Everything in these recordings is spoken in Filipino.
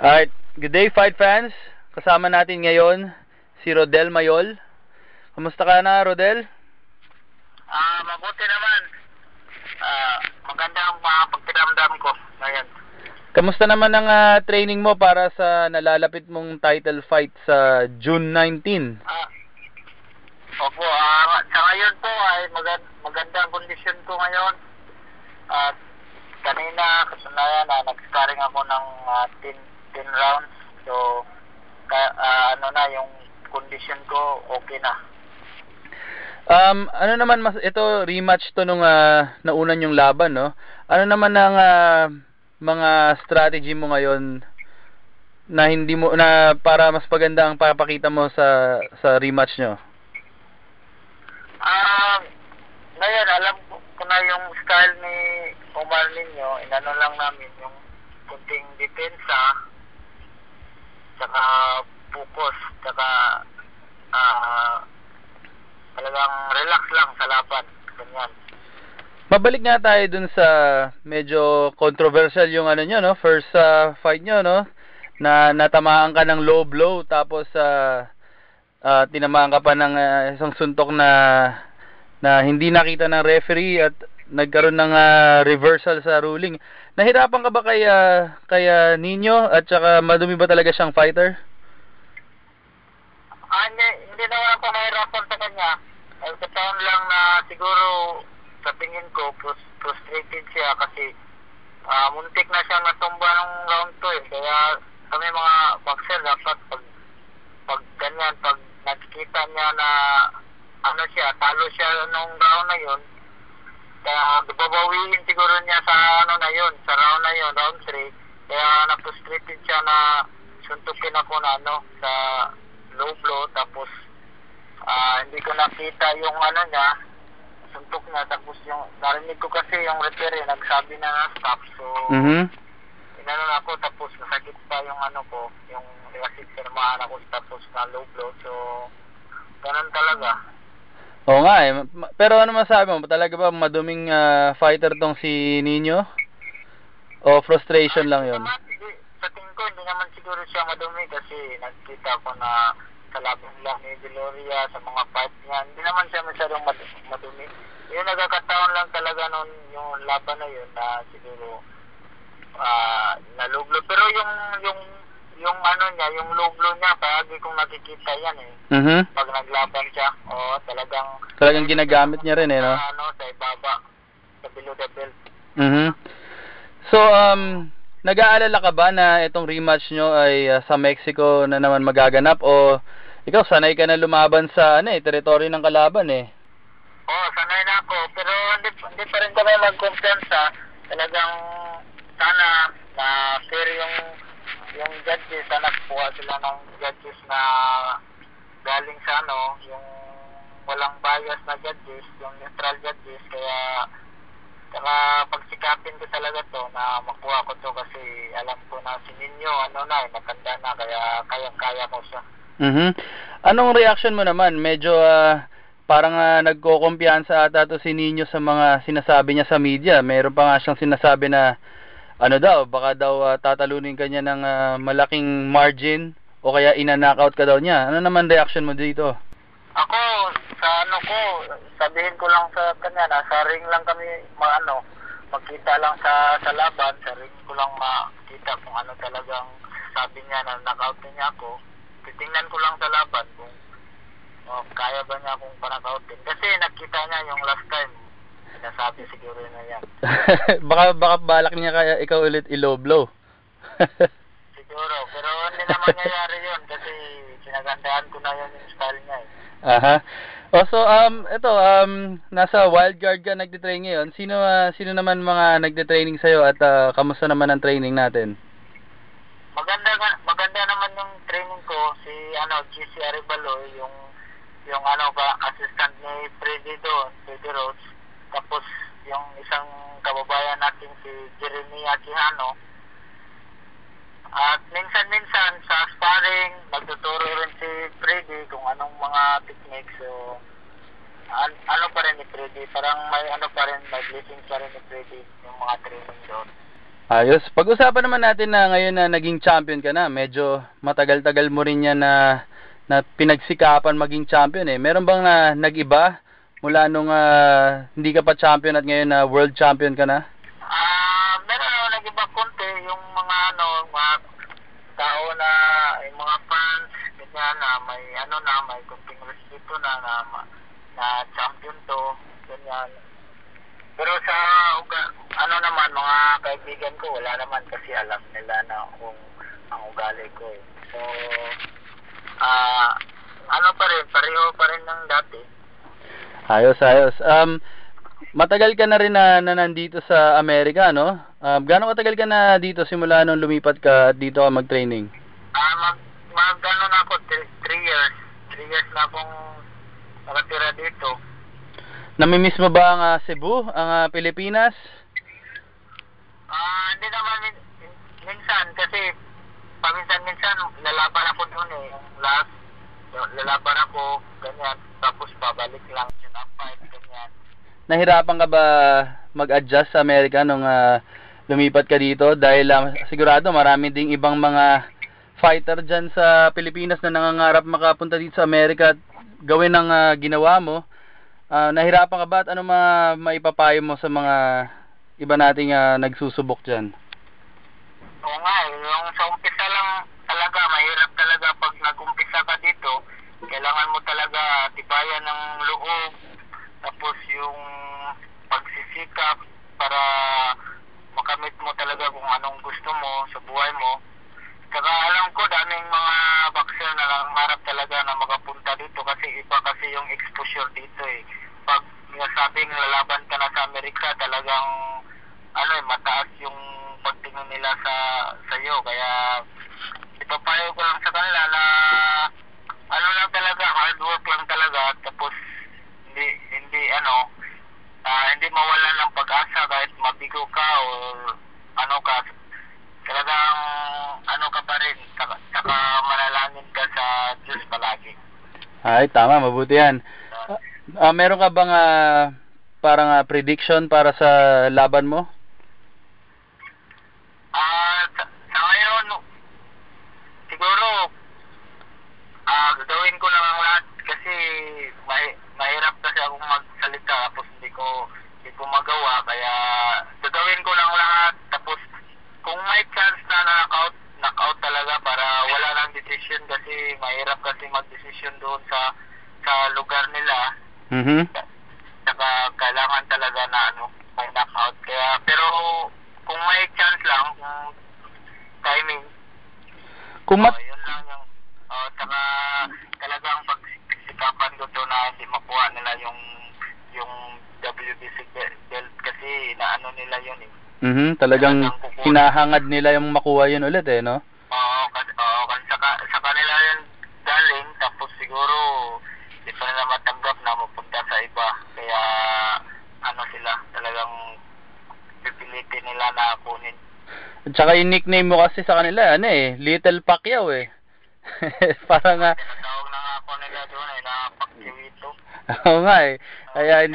Alright, good day fight fans. Kasama natin ngayon si Rodel Mayol. Kamusta ka na, Rodel? Mabuti naman. Maganda ang pagkiramdam ko ngayon. Kamusta naman ang training mo para sa nalalapit mong title fight sa June 19? Opo, sa ngayon po ay maganda ang kondisyon ko ngayon. At kanina, kasunayan, nag-sparring ako ng 10 rounds. So, yung kondisyon ko okay na. Ano naman ito rematch to nung naunan yung laban, no? Ano naman ang mga strategy mo ngayon na para mas paganda ang papakita mo sa rematch nyo? Ngayon, alam ko na yung style ni Omar ninyo. Inano lang namin yung kunting depensa, saka focus, saka talagang relax lang sa laban. Ganyan. Mabalik nga tayo dun sa medyo controversial yung ano nyo, no? First fight nyo, no? Na natamaan ka ng low blow, tapos tinamaan ka pa ng isang suntok na hindi nakita ng referee at nagkaroon ng reversal sa ruling. Nahirapan ka ba kay Nino at saka madumi ba talaga siyang fighter? Hindi naman ako nahirapan sa kanya. Ay kataon lang na siguro sa tingin ko frustrated siya kasi muntik na siyang natumba ng round 2 eh. Kaya kami mga boxer dapat pag ganyan, pag nakikita niya na talo siya nung round na yun, kaya babawiin siguro niya sa sa round na yun, round 3. Kaya na-frustrated siya na suntukin ako sa low blow, tapos hindi ko nakita yung niya, suntok niya, tapos yung narinig ko kasi yung referee nagsabi na stop, so inano na ako, tapos nasakit pa yung ko, yung kasi sirmaan ako, tapos na low blow, so ganun talaga. Oo nga eh. Pero ano masabi mo? Talaga ba maduming fighter tong si Nino? O frustration lang yun? Sa tingin ko, hindi naman siguro siya madumi kasi nagkita ko na sa laban lang ni Gloria sa mga fight niya. Hindi naman siya masyadong madumi. Yung nagkakataon lang talaga nun yung laban na yun na siguro naluglo. Pero yung yung low blow niya, palagi kong nakikita yan eh. Pag naglaban siya, talagang ginagamit niya rin eh, no? Sa ibaba, sa below the belt. So, nag-aalala ka ba na itong rematch nyo ay sa Mexico na naman magaganap, o ikaw sanay ka na lumaban sa teritoryo ng kalaban eh? Oo, sanay na ako, pero hindi pa rin kami magkumpiyansa. Talagang sana na fair yung judges, sana kuha sila ng judges na galing sa yung walang bias na judges, yung neutral judges. Kaya pagsikapin ko talaga to na makuha ko to kasi alam ko na si Nino matanda na, kaya kaya ko siya. Anong reaction mo naman? Medyo parang nagko-kumpiyansa ata to si Nino sa mga sinasabi niya sa media. Mayroon pa nga siyang sinasabi na baka daw tatalunin ka niya ng malaking margin o kaya ina-knockout ka daw niya. Ano naman reaction mo dito? Ako, sa sabihin ko lang sa kanya na sa ring lang kami magkita lang sa laban, sa ring ko lang makita kung talagang sabi niya na knockout niya ako. Titingnan ko lang sa laban kung kaya ba niya akong panakautin. Kasi nakita niya yung last time, sinasabi siguro na yan. baka balak niya kaya ikaw ulit i-low blow. Siguro, pero hindi na mangyayari yun kasi sinagandaan ko na yun yung style niya eh. So, nasa Wildguard ka nagte-train ngayon. Sino naman mga nagte-training sa'yo at kamusta naman ang training natin? Maganda naman yung training ko. Si GC Arevalo, yung assistant ni Freddy Rhodes. Tapos yung isang kababayan natin si Jeremy Aquijano. At minsan sa sparring, nagtuturo rin si Freddy kung anong mga techniques. So, pa rin ni Freddy. Parang may may blessings pa rin ni Freddy yung mga training doon. Ayos. Pag-usapan naman natin na ngayon na naging champion ka na. Medyo matagal-tagal mo rin yan na pinagsikapan maging champion eh. Meron bang nag-iba mula nung hindi ka pa champion at ngayon na world champion ka na? Meron nag-iba konti yung mga mga tao na, yung mga fans, ganyan na may kunting respeto na champion to, ganyan. Pero sa naman mga kaibigan ko, wala naman kasi alam nila na kung ang ugali ko eh. So pareho pa rin ng dati. Ayos. Matagal ka na rin na nandito sa Amerika, no? Gaano katagal ka na dito simula nung lumipat ka at dito ka mag-training? Na ako 3 years. 3 years na akong nakatira dito. Namimiss mo ba ang Cebu, ang Pilipinas? Hindi naman minsan kasi paminsan-minsan lalaban ako doon eh. Lalaban ako, ganyan. Tapos pabalik lang yun, fight, ganyan. Nahirapan ka ba mag-adjust sa Amerika nung lumipat ka dito? Dahil sigurado marami ding ibang mga fighter dyan sa Pilipinas na nangangarap makapunta dito sa Amerika at gawin ang ginawa mo. Nahirapan ka ba at ano maipapayo mo sa mga iba nating nagsusubok dyan? Oo nga, yung sa umpisa lang talaga, mahirap talaga pag nag-umpisa ka dito. Kailangan mo talaga tibayan ng loob, tapos yung pagsisikap para makamit mo talaga kung anong gusto mo sa buhay mo. Saka alam ko daming mga boxer na nangarap talaga na makapunta dito kasi iba kasi yung exposure dito eh. Pag sabing lalaban ka na sa Amerika, talagang mataas yung pagtingin nila sa iyo. Kaya ipapayo ko lang sa kanila na lang talaga, hard work lang talaga, tapos hindi mawalan ng pag-asa kahit mabigo ka o ka, talagang ka pa rin, saka manalangin ka sa Diyos palagi. Ay, tama, mabuti yan. Meron ka bang parang prediction para sa laban mo? Sa ngayon, siguro gagawin ko lang ang lahat kasi mahirap kasi akong magsalita tapos hindi ko magawa, kaya gagawin ko lang lahat, tapos kung may chance na knockout talaga para wala nang decision kasi mahirap kasi mag-decision doon sa lugar nila. Saka kailangan talaga na may knockout, kaya pero kung may chance lang, kung timing, yun lang yung saka talagang pagsikapan ko to na hindi makuha nila yung WBC belt kasi nila yun eh. Talagang hinahangad nila yung makuha yun ulit eh, no? Kasi sa kanila yun galing, tapos siguro hindi pa nila matanggap na mapunta sa iba, kaya sila talagang pipilitin nila na kunin. At saka yung nickname mo kasi sa kanila, Little Pacquiao eh. Parang tawag na nga ako nila doon na Pacquiao ito. Oo nga eh. Kaya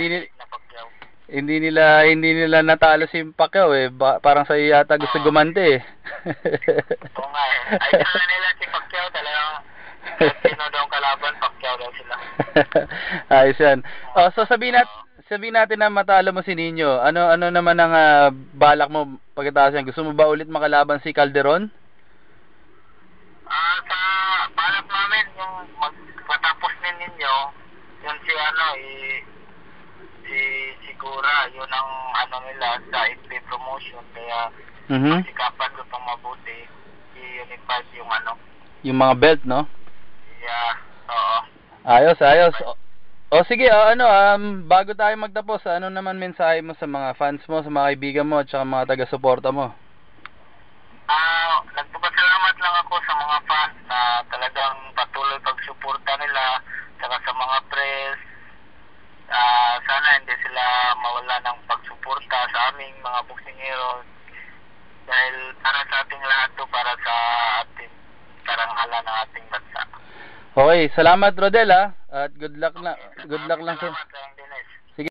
hindi nila natalo si Pacquiao eh. Parang sa yata gusto gumante eh. Oo nga eh. Ay na nila si Pacquiao, talagang sino daw ang kalaban, Pacquiao daw sila. Ayos yan. So sabihin natin na matalo mo si Nino. Ano naman ang balak mo pagkatapos yan? Gusto mo ba ulit makalaban si Calderon? Sa balak namin yung matapos ninyo, yung si Gura, yun ang nila sa FP promotion, kaya sikapan ko itong mabuti, i-unify yung mga belt, no? Yeah, oo. Ayos. Sige, bago tayo magtapos, ano naman mensahe mo sa mga fans mo, sa mga kaibigan mo, at saka mga taga-suporta mo? Nagpapasalamat lang ako sa mga fans na talagang patuloy pagsuporta nila, saka sa mga press. Sana hindi sila mawala ng pagsuporta sa aming mga boxing heroes, dahil para sa ating lahat to, para sa ating karangalan ng ating bansa. Okay, salamat Rodel at good luck lang sa